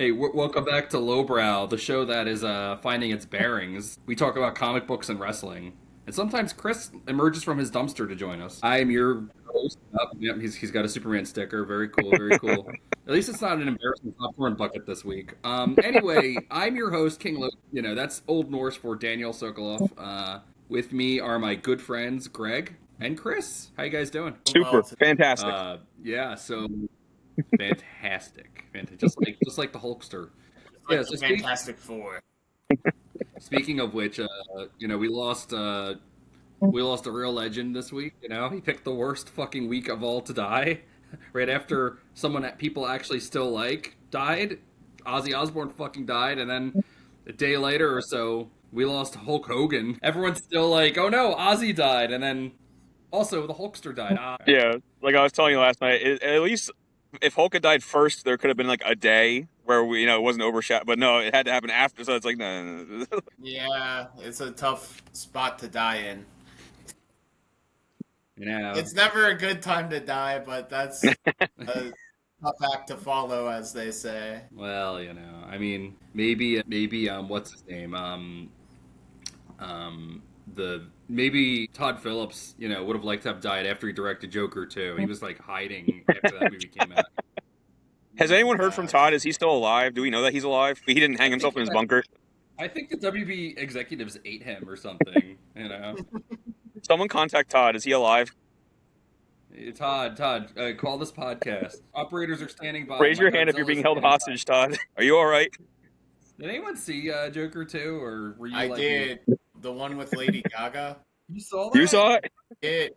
Hey, welcome back to Lowbrow, the show that is finding its bearings. We talk about comic books and wrestling, and sometimes Chris emerges from his dumpster to join us. I am your host. Yep, he's got a Superman sticker. Very cool, very cool. At least it's not an embarrassing popcorn bucket this week. Anyway, I'm your host, King Loke. You know, that's Old Norse for Daniel Sokoloff. With me are my good friends, Greg and Chris. How you guys doing? Super, fantastic. Yeah, so fantastic. Just like the Hulkster. Like the Fantastic Four. Speaking of which, we lost a real legend this week. You know, he picked the worst fucking week of all to die, right after someone that people actually still like died. Ozzy Osbourne fucking died, and then a day later or so, we lost Hulk Hogan. Everyone's still like, "Oh no, Ozzy died," and then also the Hulkster died. Yeah, like I was telling you last night, at least if Hulk had died first, there could have been like a day where it wasn't overshadowed. But no, it had to happen after. So it's like, no. Yeah, it's a tough spot to die in. Yeah, it's never a good time to die, but that's a tough act to follow, as they say. Well, I mean, maybe, what's his name? Maybe Todd Phillips, would have liked to have died after he directed Joker 2. He was like hiding after that movie came out. Has anyone heard from Todd? Is he still alive? Do we know that he's alive? He didn't hang himself in his bunker. I think the WB executives ate him or something. Someone contact Todd. Is he alive? Todd, call this podcast. Operators are standing by. Raise your hand if you're being held hostage, Todd. Are you all right? Did anyone see Joker 2, or were you? I did. Me? The one with Lady Gaga. You saw that? You saw it?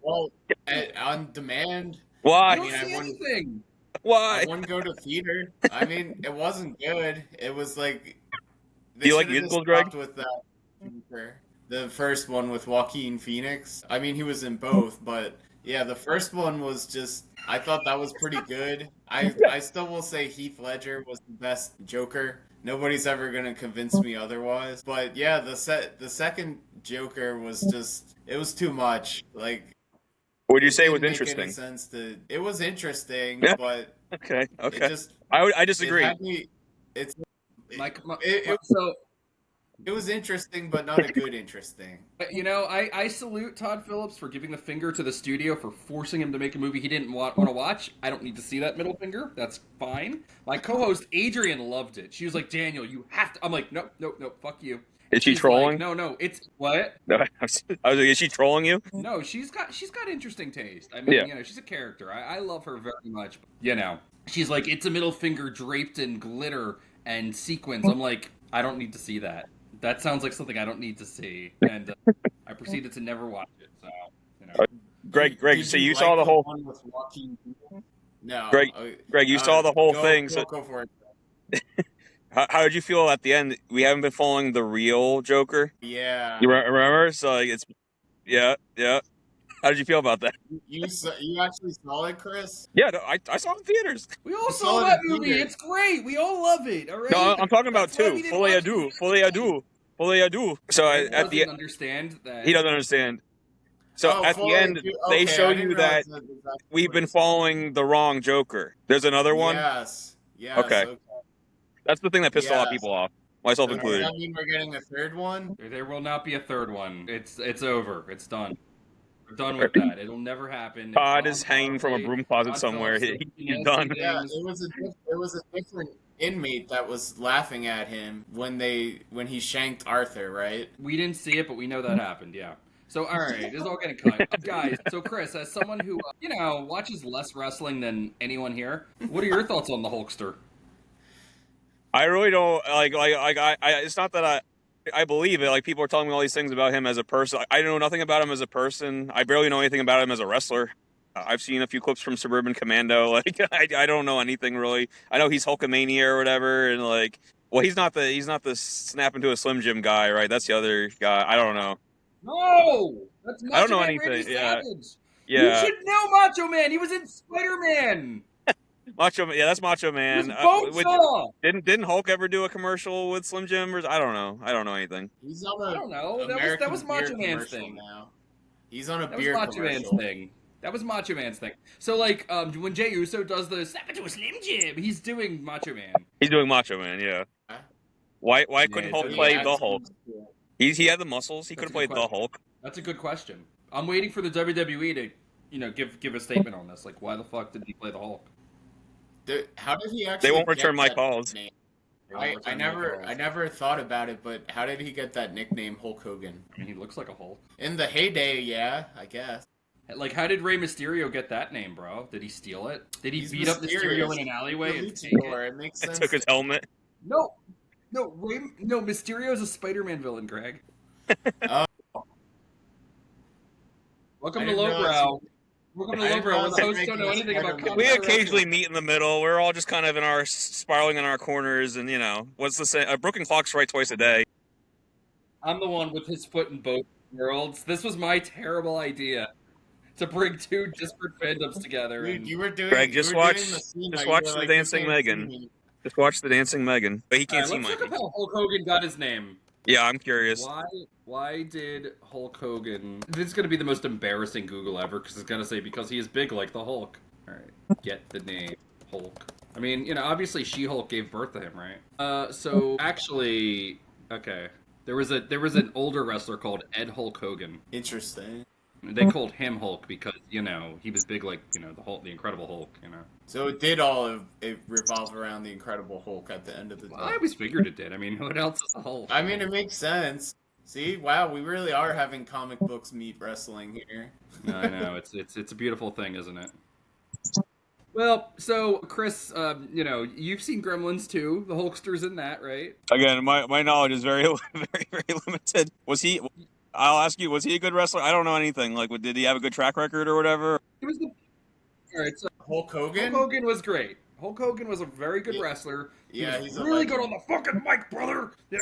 On demand. Why? I don't see anything. Why? I wouldn't go to theater. I mean, it wasn't good. It was like. Do you like musicals, Greg? With that. The first one with Joaquin Phoenix. I mean, he was in both, but yeah, the first one was just. I thought that was pretty good. I still will say Heath Ledger was the best Joker. Nobody's ever gonna convince me otherwise. But yeah, the second Joker was just. It was too much. Like. What would you say was interesting? It was interesting, yeah. But okay. I disagree. It was interesting, but not a good interesting. I salute Todd Phillips for giving the finger to the studio for forcing him to make a movie he didn't want to watch. I don't need to see that middle finger. That's fine. My co-host Adrian loved it. She was like, "Daniel, you have to." I'm like, "Nope, fuck you." Is she trolling? Like, no, it's what? No, I was like, is she trolling you? No, she's got interesting taste. I mean, she's a character. I love her very much. She's like, it's a middle finger draped in glitter and sequins. I'm like, I don't need to see that. That sounds like something I don't need to see, and I proceeded to never watch it. So, Greg, so you saw the whole one with Joaquin? No, Greg, you saw the whole thing. Go for it. How did you feel at the end? We haven't been following the real Joker. Yeah. You remember? So it's yeah. How did you feel about that? You actually saw it, Chris? Yeah, no, I saw it in theaters. We all saw that movie. It's great. We all love it. All right. No, I'm talking about two. Fully ado. So at the end, understand that he doesn't understand. So at the end, they show you that we've been following the wrong Joker. There's another one. Yes. Okay. That's the thing that pissed a lot of people off, myself included. Does that mean we're getting a third one? There will not be a third one. It's over. It's done. We're done with that. It'll never happen. Todd is hanging from a broom closet somewhere. He's done. Yeah, it was a different inmate that was laughing at him when he shanked Arthur, right? We didn't see it, but we know that happened. Yeah. So, all right, this is all getting cut. Guys, so Chris, as someone who, watches less wrestling than anyone here, what are your thoughts on the Hulkster? I really don't like. It's not that I believe it. Like, people are telling me all these things about him as a person. I know nothing about him as a person. I barely know anything about him as a wrestler. I've seen a few clips from Suburban Commando. Like, I don't know anything really. I know he's Hulkamania or whatever, and like, well, he's not the snap into a Slim Jim guy, right? That's the other guy. I don't know. No, that's Macho I don't know Man anything. Randy Savage. Yeah. You should know Macho Man. He was in Spider-Man. Macho Man, that's Macho Man. Didn't Hulk ever do a commercial with Slim Jim? I don't know. I don't know anything. He's on I don't know. That was Macho Man's thing. Now. He's on a that beer was Macho commercial. Man's thing. That was Macho Man's thing. So, like, when Jey Uso does the snap into a Slim Jim, he's doing Macho Man. He's doing Macho Man, yeah. Why couldn't Hulk totally. play Yeah, the that Hulk? seems cool. He had the muscles. He That's could have a good played the question. Hulk. That's a good question. I'm waiting for the WWE to, give a statement on this. Like, why the fuck did he play the Hulk? How did he actually? They won't return get my that calls. Name? They won't I return my never calls. I never thought about it, but how did he get that nickname Hulk Hogan? I mean, he looks like a Hulk. In the heyday, yeah, I guess. Like, how did Rey Mysterio get that name, bro? Did he steal it? Did he He's beat up mysterious. Mysterio in an alleyway and Elite take War, it? it makes I sense. took his helmet. No, Mysterio's a Spider-Man villain, Greg. Oh. Welcome I to didn't realize Lowbrow. you- Welcome I to didn't Lowbrow, where realize the you're hosts don't know making anything about Spider-Man. We comics. occasionally meet in the middle. We're all just kind of in our spiraling in our corners, and what's the say? A broken clock's right twice a day. I'm the one with his foot in both worlds. This was my terrible idea to bring two disparate fandoms together. Dude, And you were doing. Greg, you just were watch- doing the scene just that you watch were the like, "You Dancing can't see Megan." me." Just watch the Dancing Megan, but he all can't right, see let's look Mikey. up how Hulk Hogan got his name. Yeah, I'm curious. Why did Hulk Hogan? This is going to be the most embarrassing Google ever because it's going to say because he is big like the Hulk. All right, get the name Hulk. I mean, obviously She-Hulk gave birth to him, right? So actually, okay, there was an older wrestler called Ed Hulk Hogan. Interesting. They called him Hulk because he was big like the Hulk, the Incredible Hulk. So it did all it revolve around the Incredible Hulk at the end of the day. Well, I always figured it did. I mean, what else is the Hulk? I mean, it makes sense. See, wow, we really are having comic books meet wrestling here. I know it's a beautiful thing, isn't it? Well, so Chris, you've seen Gremlins too. The Hulkster's in that, right? Again, my knowledge is very, very, very limited. I'll ask you, was he a good wrestler? I don't know anything. Like, did he have a good track record or whatever? He was all right. So Hulk Hogan? Hulk Hogan was great. Hulk Hogan was a very good wrestler. Yeah, he he's was a really legend. good on the fucking mic, brother. Yeah,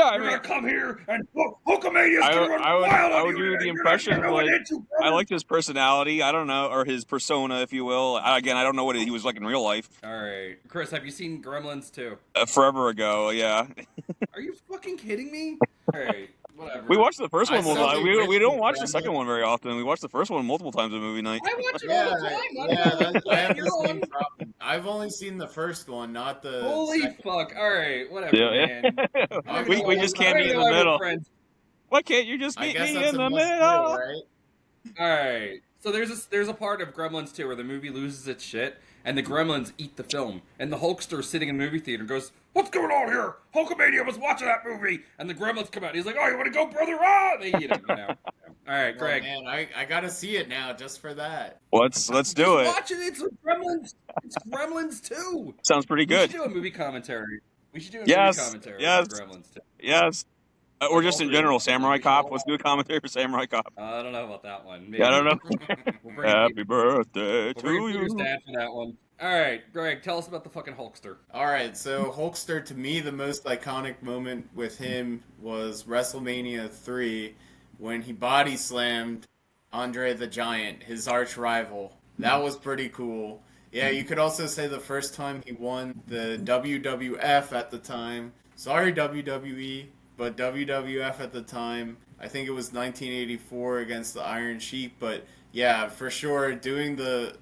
I You're mean, gonna come here and Hulkamania's gonna run wild I on would you. do the and impression, you're gonna like, hit you, brother. I liked his personality. I don't know, or his persona, if you will. Again, I don't know what he was like in real life. All right, Chris, have you seen Gremlins too? Forever ago, yeah. Are you fucking kidding me? All right, whatever. We watched the first I one still multiple. think We don't Rich watch is the second one very often. We watched the first one multiple times at movie night. I watch it Yeah, all the time. I have You're the same on. problem. I've only seen the first one, not the Holy second. fuck! All right, whatever, Yeah, man. I don't we even we know just why- can't I meet don't in know the why we're middle. friends. Why can't you just I meet guess me that's in a the must middle? do, right? All right. So there's a part of Gremlins 2 where the movie loses its shit, and the Gremlins eat the film, and the Hulkster sitting in the movie theater goes, "What's going on here? Hulkamania was watching that movie," and the Gremlins come out. He's like, "Oh, you want to go, brother?" Ah, they eat him. All right, Greg. Oh, man, I gotta see it now just for that. Let's do Just it. watch it. It's Gremlins. It's Gremlins 2. Sounds pretty We good. should do a movie commentary. We should do a Yes, movie commentary yes. for Gremlins 2. Yes. Or just in All three general, of them. Samurai We should Cop. all- Let's do a commentary for Samurai Cop. I don't know about that one. Maybe. Yeah, I don't know. We'll bring Happy birthday We'll to bring Peter's you. dad for that one. All right, Greg, tell us about the fucking Hulkster. All right, so Hulkster, to me, the most iconic moment with him was WrestleMania 3 when he body slammed Andre the Giant, his arch rival. That was pretty cool. Yeah, you could also say the first time he won the WWF at the time. Sorry, WWE, but WWF at the time. I think it was 1984 against the Iron Sheik, but yeah, for sure, doing the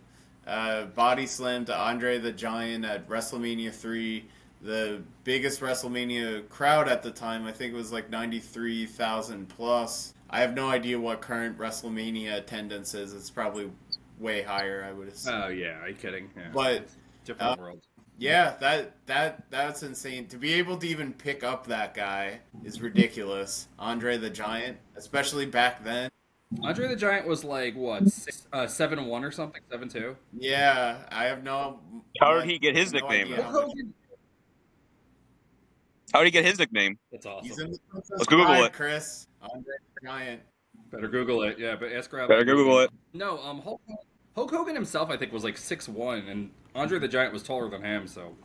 body slam to Andre the Giant at WrestleMania 3, the biggest WrestleMania crowd at the time. I think it was like 93,000 plus. I have no idea what current WrestleMania attendance is. It's probably way higher, I would assume. Oh yeah, are you kidding? Yeah. But Different world. yeah, that's insane. To be able to even pick up that guy is ridiculous. Andre the Giant, especially back then. Andre the Giant was like what 7'1" or something, 7'2". Yeah, I have no. How did he get his no nickname? idea how Hulk much- Hogan. How did he get his nickname? That's He's awesome. in the Princess Let's Google Bride, it. Chris. Andre the Giant. Better Google it. Yeah, but ask around. Better Google it. No, Hulk Hogan himself, I think, was like 6'1", and Andre the Giant was taller than him, so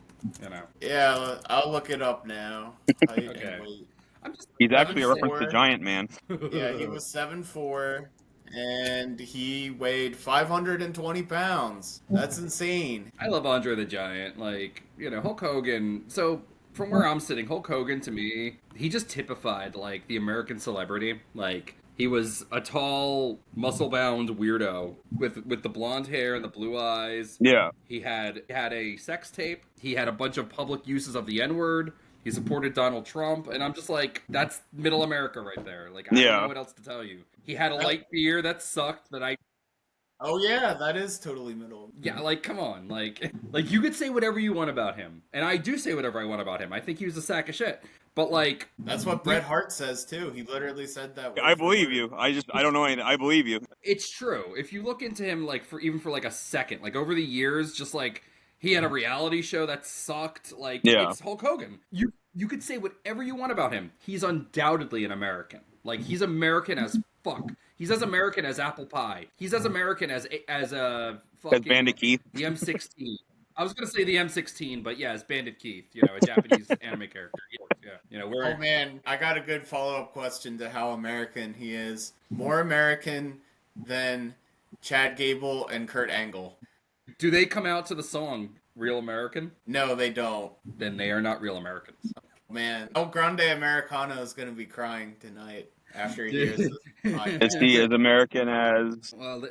Yeah, I'll look it up now. Height and Okay. weight. I'm just. He's actually a reference to 7'4". Giant Man. Yeah, he was 7'4", and he weighed 520 pounds. That's insane. I love Andre the Giant. Like, Hulk Hogan. So, from where I'm sitting, Hulk Hogan, to me, he just typified, like, the American celebrity. Like, He was a tall, muscle-bound weirdo with the blonde hair and the blue eyes. Yeah. He had a sex tape. He had a bunch of public uses of the N-word. He supported Donald Trump, and I'm just like, that's middle America right there. Like, I don't know Yeah. what else to tell you. He had a light beer that sucked. Oh yeah, that is totally middle. Yeah, like, come on, like you could say whatever you want about him, and I do say whatever I want about him. I think he was a sack of shit, but like, That's what Bret Hart says too. He literally said that. Word I for believe word. you. I don't know anything. I believe you. it's true. If you look into him, like for like a second, like over the years, just like he had a reality show that sucked. Like Yeah. it's Hulk Hogan. You could say whatever you want about him. He's undoubtedly an American. Like he's American as fuck. He's as American as apple pie. He's as American as a fucking As Bandit Keith. the M16. I was gonna say the M16, but yeah, it's Bandit Keith. You know, a Japanese anime character. Yeah, you know, Oh man, I got a good follow-up question to how American he is. More American than Chad Gable and Kurt Angle. do they come out to the song "Real American"? No, they don't. Then they are not real Americans. Man, El Grande Americano is gonna be crying tonight after he hears this podcast. Is he as American as? Well,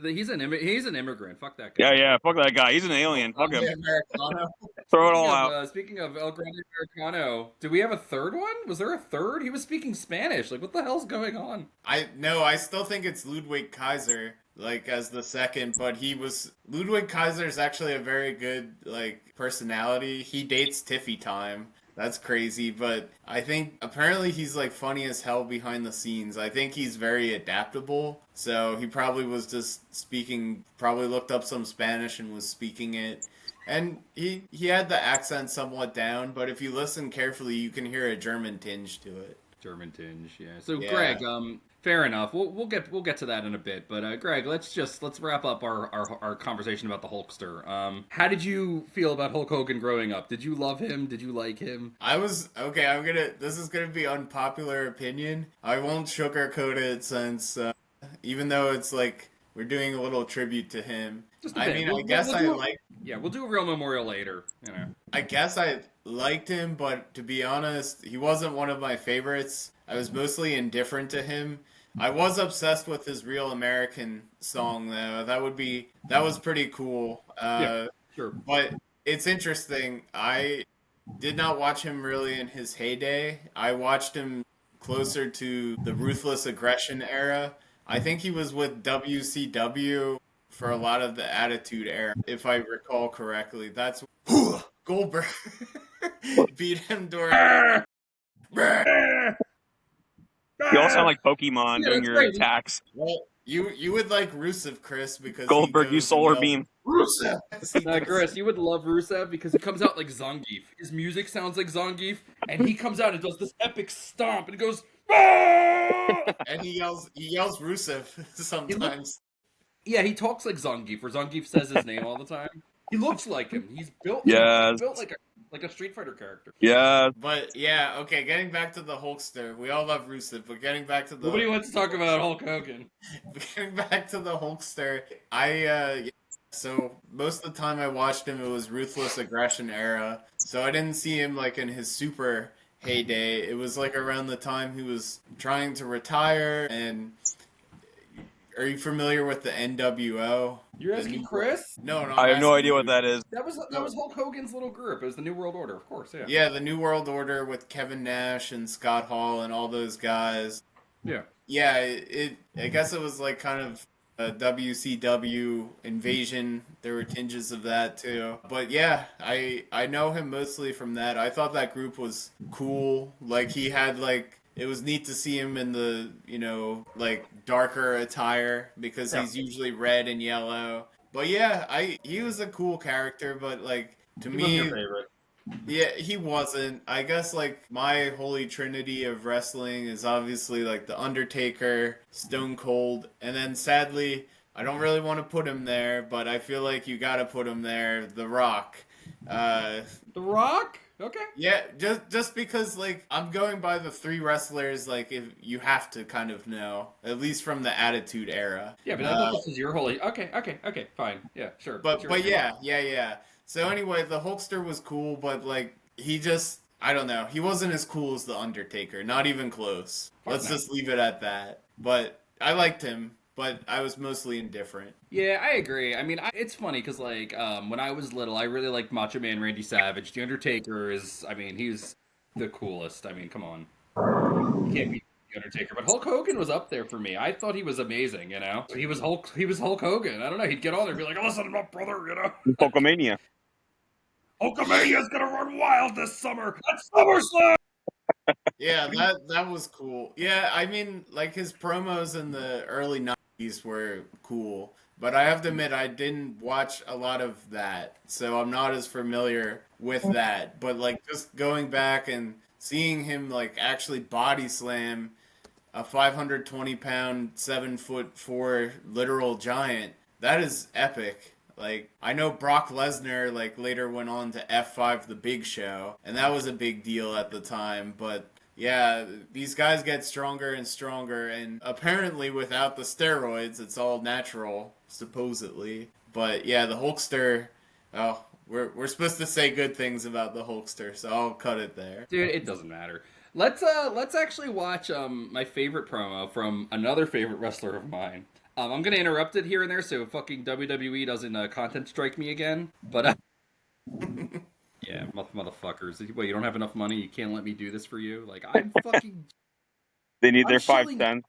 he's an immigrant. Fuck that guy. Yeah. Fuck that guy. He's an alien. Fuck him. Grande Americano. Throw it all out. Speaking of El Grande Americano, do we have a third one? Was there a third? He was speaking Spanish. Like, what the hell's going on? I still think it's Ludwig Kaiser, like as the second, but Ludwig Kaiser is actually a very good like personality. He dates Tiffy Time. That's crazy, but I think apparently he's like funny as hell behind the scenes. I think he's very adaptable. So he probably was just probably looked up some Spanish and was speaking it. And he had the accent somewhat down, but if you listen carefully, you can hear a German tinge to it. German tinge, yeah. So Yeah. Greg, fair enough. We'll get to that in a bit, but Greg, let's wrap up our conversation about the Hulkster. How did you feel about Hulk Hogan growing up? Did you love him? Did you like him? This is gonna be unpopular opinion. I won't sugarcoat it since, even though it's like we're doing a little tribute to him. Just a bit. We'll do a real memorial later. You know. I guess I liked him, but to be honest, he wasn't one of my favorites. I was mostly indifferent to him. I was obsessed with his Real American song though. That was pretty cool. Yeah, sure. But it's interesting. I did not watch him really in his heyday. I watched him closer to the Ruthless Aggression era. I think he was with WCW for a lot of the Attitude Era, if I recall correctly. That's Goldberg beat him during. You all sound like Pokemon doing your attacks. Well, you would like Rusev, Chris, because Goldberg, you solar beam. Rusev. Chris, you would love Rusev because he comes out like Zangief. His music sounds like Zangief, and he comes out and does this epic stomp and goes. And he yells Rusev sometimes. Yeah, he talks like Zangief, or Zangief says his name all the time. He looks like him. He's built. Yes. He's built like a Street Fighter character. Yeah. But yeah, okay. Getting back to the Hulkster, we all love Rusev, but getting back to the Nobody wants to talk about Hulk Hogan. Getting back to the Hulkster, so most of the time I watched him, it was Ruthless Aggression era. So I didn't see him like in his super heyday. It was like around the time he was trying to retire. And are you familiar with the NWO? You're asking Chris? No, I have no idea what that is. That was Hulk Hogan's little group. It was the New World Order, of course. Yeah. Yeah, the New World Order with Kevin Nash and Scott Hall and all those guys. Yeah. Yeah, I guess it was like kind of a WCW invasion. There were tinges of that too. But yeah, I know him mostly from that. I thought that group was cool. Like he had like, it was neat to see him in the, like darker attire because he's usually red and yellow. But yeah, he was a cool character, but like to me, wasn't your favorite. Yeah, he wasn't. I guess like my holy trinity of wrestling is obviously like The Undertaker, Stone Cold, and then sadly, I don't really want to put him there, but I feel like you gotta put him there, The Rock. The Rock? Okay. Yeah, just because like I'm going by the three wrestlers, like if you have to kind of know, at least from the Attitude Era. Yeah, but this is your holy. Okay, fine. Yeah, sure. But yeah. So anyway, the Hulkster was cool, but like he just I don't know. He wasn't as cool as the Undertaker. Not even close. Let's just leave it at that. But I liked him, but I was mostly indifferent. Yeah, I agree. I mean, it's funny because when I was little, I really liked Macho Man Randy Savage. The Undertaker is, I mean, he's the coolest. I mean, come on, you can't beat the Undertaker. But Hulk Hogan was up there for me. I thought he was amazing. You know, he was Hulk. He was Hulk Hogan. I don't know. He'd get on there and be like, "Listen up, brother." You know, Hulkamania. Hulkamania's gonna run wild this summer at SummerSlam. Yeah, that was cool. Yeah, I mean, like his promos in the early '90s were cool, but I have to admit I didn't watch a lot of that, so I'm not as familiar with that. But like just going back and seeing him like actually body slam a 520-pound, 7'4" literal giant, that is epic. Like I know Brock Lesnar like later went on to F5 the Big Show, and that was a big deal at the time, but yeah, these guys get stronger and stronger, and apparently without the steroids, it's all natural, supposedly. But yeah, the Hulkster, oh, we're supposed to say good things about the Hulkster, so I'll cut it there. Dude, it doesn't matter. Let's actually watch my favorite promo from another favorite wrestler of mine. I'm gonna interrupt it here and there so fucking WWE doesn't content strike me again. But yeah, motherfuckers. Wait, you don't have enough money? You can't let me do this for you? Like I'm fucking. They need I'm their 5 shilling. cents.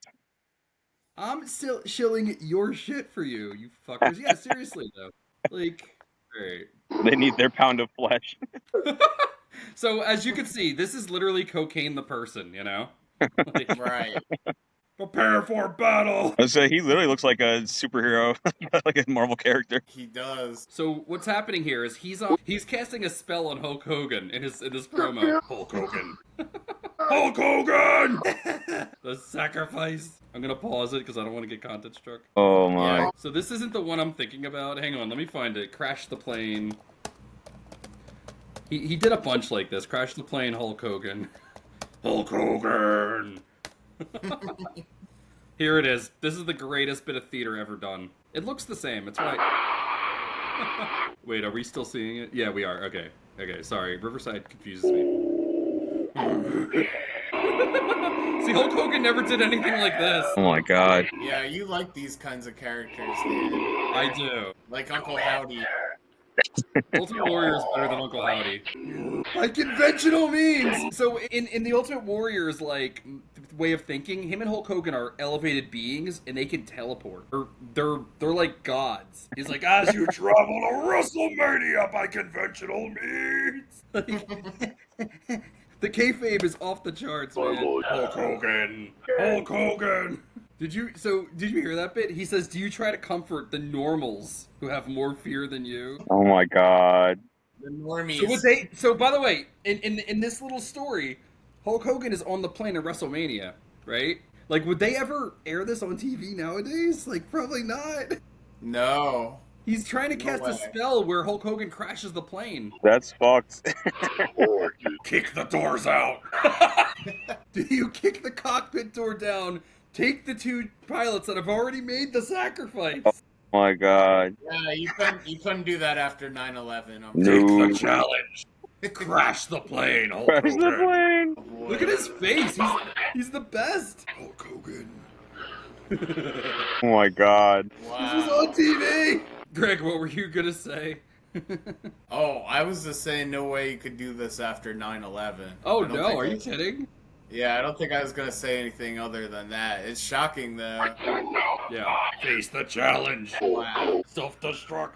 I'm still shilling your shit for you, you fuckers. Yeah, seriously though. Like, alright. They need their pound of flesh. So as you can see, this is literally Cocaine the person, you know? Like, Right. prepare for battle. So he literally looks like a superhero, like a Marvel character. He does. So what's happening here is he's casting a spell on Hulk Hogan in this promo. Hulk Hogan. Hulk Hogan! The sacrifice. I'm gonna pause it because I don't want to get content struck. Oh my. Yeah. So this isn't the one I'm thinking about. Hang on, let me find it. Crash the plane. He did a bunch like this. Crash the plane, Hulk Hogan. Hulk Hogan! Here it is. This is the greatest bit of theater ever done. It looks the same. It's right. Wait, are we still seeing it? Yeah, we are. Okay. Okay, sorry. Riverside confuses me. See, Hulk Hogan never did anything like this. Oh my god. Yeah, you like these kinds of characters, man. I do. Like Uncle Howdy. Ultimate Warrior is better than Uncle Howdy. By conventional means! So, in the Ultimate Warrior's, like, way of thinking, him and Hulk Hogan are elevated beings, and they can teleport. They're like gods. He's like, as you travel to WrestleMania by conventional means! Like, the kayfabe is off the charts, man. Hulk Hogan! Hulk Hogan! Did you hear that bit? He says, do you try to comfort the normals who have more fear than you? Oh my god. The normies. So by the way, in this little story, Hulk Hogan is on the plane at WrestleMania, right? Like, would they ever air this on TV nowadays? Like, probably not. No. He's trying to cast way. a spell where Hulk Hogan crashes the plane. That's fucked. Kick the doors out. Do you kick the cockpit door down? Take the two pilots that have already made the sacrifice. Oh my god. Yeah, you couldn't do that after 9/11. No. Take the challenge. Crash the plane, Hulk Crash Hogan. the plane. Oh, boy. Look at his face. He's the best. Hulk Hogan. Oh my god. This was Wow. on TV. Greg, what were you gonna say? Oh, I was just saying no way you could do this after 9/11. Oh I don't no, think are I- you kidding? Yeah, I don't think I was gonna say anything other than that. It's shocking though. Yeah. Face the challenge. Wow. Self-destruct.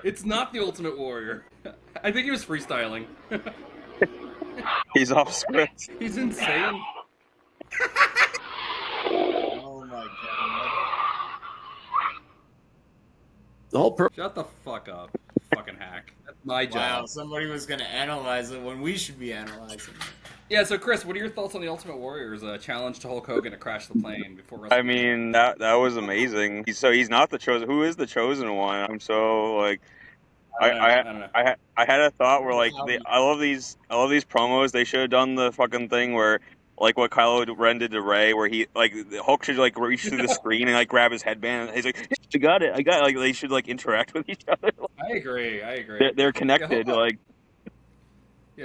It's not the Ultimate Warrior. I think he was freestyling. He's off script. He's insane. Oh my god. The whole purpose. Shut the fuck up, fucking hack. That's my job. Wow, somebody was gonna analyze it when we should be analyzing it. Yeah, so Chris, what are your thoughts on the Ultimate Warrior's challenge to Hulk Hogan to crash the plane before I WrestleMania? mean, that was amazing. So he's not the chosen. Who is the chosen one? I'm so like, I don't know. I had a thought where like I love these promos. They should have done the fucking thing where like what Kylo Ren did to Rey, where he like the Hulk should like reach through the screen and like grab his headband. And he's like, "I got it, I got it." Like they should like interact with each other. I agree. I agree. They're Yeah, connected. Like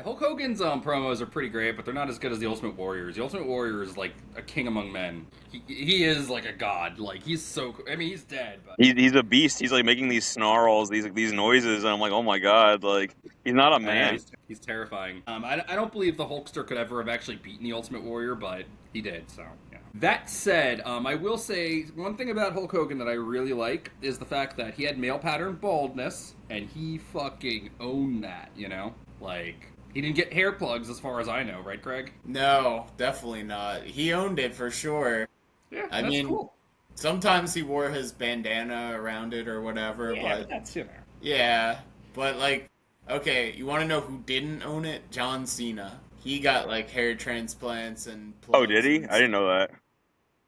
Hulk Hogan's promos are pretty great, but they're not as good as the Ultimate Warrior's. The Ultimate Warrior is like a king among men. He is like a god. Like he's so. I mean, he's dead, but he's a beast. He's like making these snarls, these noises, and I'm like, oh my god, like he's not a man. He's terrifying. I don't believe the Hulkster could ever have actually beaten the Ultimate Warrior, but he did. So yeah. That said, I will say one thing about Hulk Hogan that I really like is the fact that he had male pattern baldness, and he fucking owned that. You know, like. He didn't get hair plugs as far as I know, right, Craig? No, definitely not. He owned it for sure. Yeah, I mean, cool. Sometimes he wore his bandana around it or whatever, But that's, you know. Yeah, but like, okay, you want to know who didn't own it? John Cena. He got like hair transplants and Oh, did he? I didn't know that.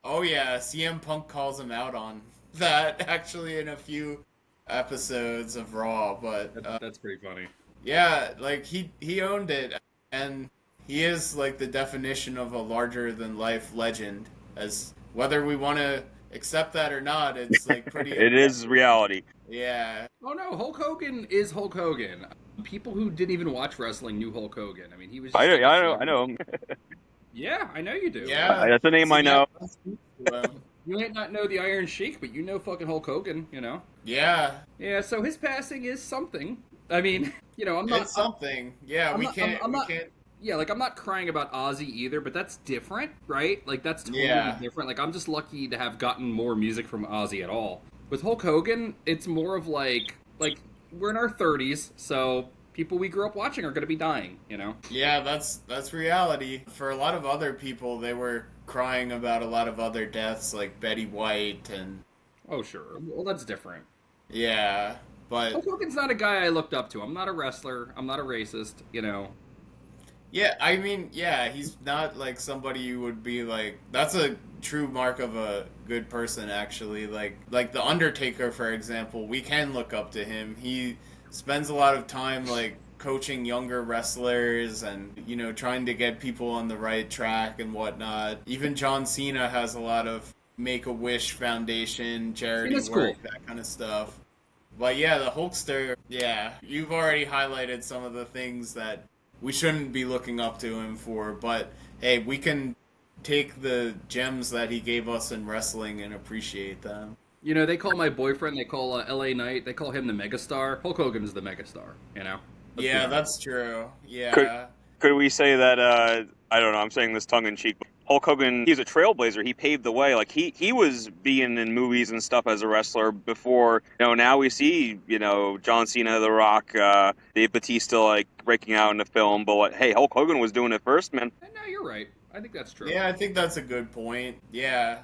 Oh yeah, CM Punk calls him out on that actually in a few episodes of Raw, but That's pretty funny. yeah, like he owned it, and he is like the definition of a larger than life legend. As whether we want to accept that or not, it's like pretty. It is reality. Yeah. Oh no, Hulk Hogan is Hulk Hogan. People who didn't even watch wrestling knew Hulk Hogan. I mean, he was. Just I know him. Yeah, I know you do. Yeah, that's a name I know. You might not know the Iron Sheik, but you know fucking Hulk Hogan. You know. Yeah. Yeah. So his passing is something. I mean, you know, I'm not It's something. Yeah, we can't. Yeah, like I'm not crying about Ozzy either, but that's different, right? Like that's totally different. Like I'm just lucky to have gotten more music from Ozzy at all. With Hulk Hogan, it's more of like we're in our 30s, so people we grew up watching are going to be dying, you know? Yeah, that's reality. For a lot of other people, they were crying about a lot of other deaths, like Betty White and. Oh sure, well that's different. Yeah, but Hulk Hogan's not a guy I looked up to. I'm not a wrestler. I'm not a racist, you know. yeah, I mean, yeah, he's not like somebody you would be like. That's a true mark of a good person, actually. Like the Undertaker, for example, we can look up to him. He spends a lot of time like coaching younger wrestlers and trying to get people on the right track and whatnot. Even John Cena has a lot of Make-A-Wish Foundation charity work, cool. that kind of stuff. But yeah, the Hulkster, yeah, you've already highlighted some of the things that we shouldn't be looking up to him for, but hey, we can take the gems that he gave us in wrestling and appreciate them. You know, they call my boyfriend, they call LA Knight, they call him the megastar. Hulk Hogan is the megastar, you know? Yeah, that's true. Yeah. Could we say that, I don't know, I'm saying this tongue-in-cheek, but Hulk Hogan, he's a trailblazer. He paved the way. Like, he was being in movies and stuff as a wrestler before, now we see, John Cena, The Rock, Dave Bautista, like, breaking out in the film, but hey, Hulk Hogan was doing it first, man. No, you're right. I think that's true. Yeah, I think that's a good point. Yeah,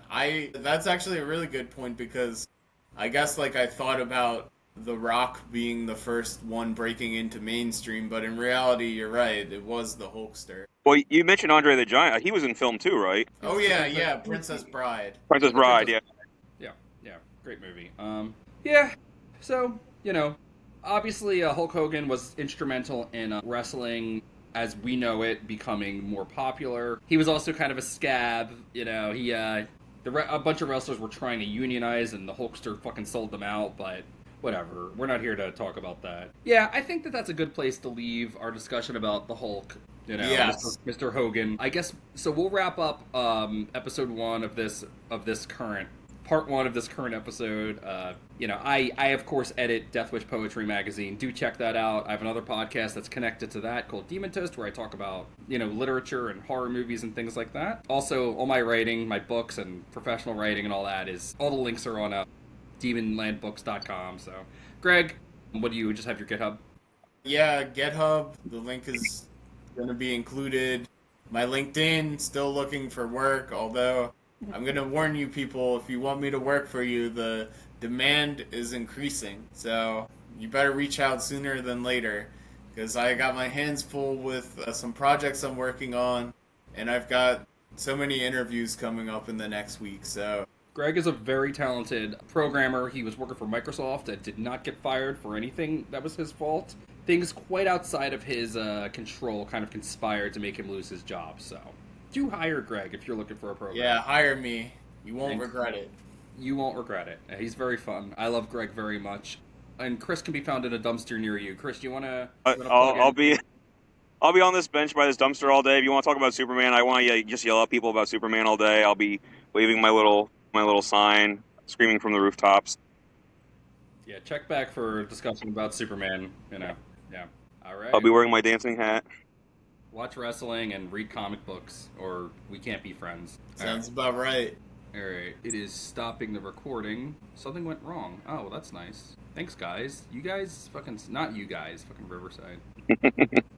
that's actually a really good point because I guess, like, I thought about The Rock being the first one breaking into mainstream, but in reality, you're right, it was the Hulkster. Well, you mentioned Andre the Giant. He was in film too, right? Oh, yeah, Princess Bride. Princess Bride, yeah. Yeah, great movie. Yeah, so, obviously Hulk Hogan was instrumental in wrestling as we know it becoming more popular. He was also kind of a scab, a bunch of wrestlers were trying to unionize and the Hulkster fucking sold them out, but whatever. We're not here to talk about that. Yeah, I think that that's a good place to leave our discussion about the Hulk. Yes. Mr. Hogan. I guess so. We'll wrap up episode 1 of this current part 1 of this current episode. I of course edit Death Wish Poetry magazine. Do check that out. I have another podcast that's connected to that called Demon Toast, where I talk about literature and horror movies and things like that. Also, all my writing, my books and professional writing and all that is all the links are on demonlandbooks.com. So, Greg, what do you just have your GitHub? Yeah, GitHub. The link is going to be included. My LinkedIn, still looking for work, although I'm going to warn you people, if you want me to work for you, the demand is increasing. So you better reach out sooner than later, because I got my hands full with some projects I'm working on, and I've got so many interviews coming up in the next week. So Greg is a very talented programmer. He was working for Microsoft and did not get fired for anything that was his fault. Things quite outside of his control kind of conspired to make him lose his job. So, Do hire Greg if you're looking for a program. Yeah, hire me. You won't Thanks. regret it. You won't regret it. He's very fun. I love Greg very much. And Chris can be found in a dumpster near you. Chris, do you want to I'll be on this bench by this dumpster all day. If you want to talk about Superman, I want to just yell at people about Superman all day. I'll be waving my little sign, screaming from the rooftops. Yeah, check back for discussion about Superman. Yeah. All right. I'll be wearing my dancing hat. Watch wrestling and read comic books, or we can't be friends. Sounds about right. All right. It is stopping the recording. Something went wrong. Oh, well, that's nice. Thanks, guys. You guys fucking... Not you guys. Fucking Riverside.